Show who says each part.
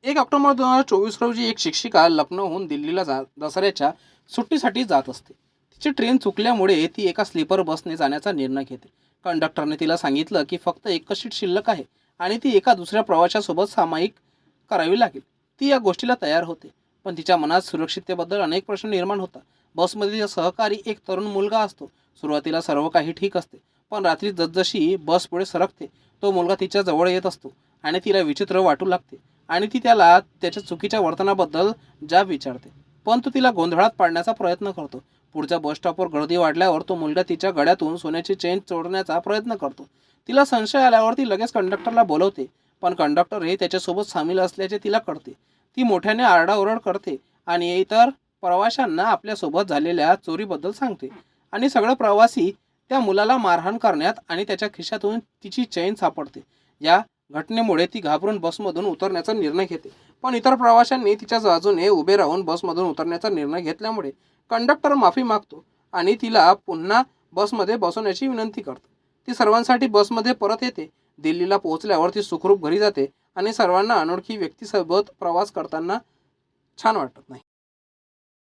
Speaker 1: October 2024 रोजी एक शिक्षिका लखनौहून दिल्लीला दसऱ्याच्या सुट्टीसाठी जात असते. तिची ट्रेन चुकल्यामुळे ती एका स्लीपर बसने जाण्याचा निर्णय घेते. कंडक्टरने तिला सांगितलं की फक्त एकच सीट शिल्लक आहे आणि ती एका दुसऱ्या प्रवाशासोबत सामायिक करावी लागेल. ती या गोष्टीला तयार होते, पण तिच्या मनात सुरक्षिततेबद्दल अनेक प्रश्न निर्माण होतात. बसमध्ये तिचा सहकारी एक तरुण मुलगा असतो. सुरुवातीला सर्व काही ठीक असते, पण रात्री जसजशी बस पुढे सरकते तो मुलगा तिच्या जवळ येत असतो आणि तिला विचित्र वाटू लागते आणि ती त्याला त्याच्या चुकीच्या वर्तनाबद्दल जाब विचारते. पण तो तिला गोंधळात पाडण्याचा प्रयत्न करतो. पुढच्या बस स्टॉपवर गर्दी वाढल्यावर तो मुलगा तिच्या गळ्यातून सोन्याची चेन चोरण्याचा प्रयत्न करतो. तिला संशय आल्यावर ती लगेच कंडक्टरला बोलवते, पण कंडक्टर हे त्याच्यासोबत सामील असल्याचे तिला कळते. ती मोठ्याने आरडाओरड करते आणि इतर प्रवाशांना आपल्यासोबत झालेल्या चोरीबद्दल सांगते आणि सगळे प्रवासी त्या मुलाला मारहाण करण्यात आणि त्याच्या खिशातून तिची चैन सापडते. या घटनेमुळे ती घाबरून बसमधून उतरण्याचा निर्णय घेते, पण इतर प्रवाशांनी तिच्या बाजूने उभे राहून बसमधून उतरण्याचा निर्णय घेतल्यामुळे कंडक्टर माफी मागतो आणि तिला पुन्हा बसमध्ये बसवण्याची विनंती करतो. ती सर्वांसाठी बसमध्ये परत येते. दिल्लीला पोहोचल्यावर ती सुखरूप घरी जाते आणि सर्वांना अनोळखी व्यक्तीसोबत प्रवास करताना छान वाटत नाही.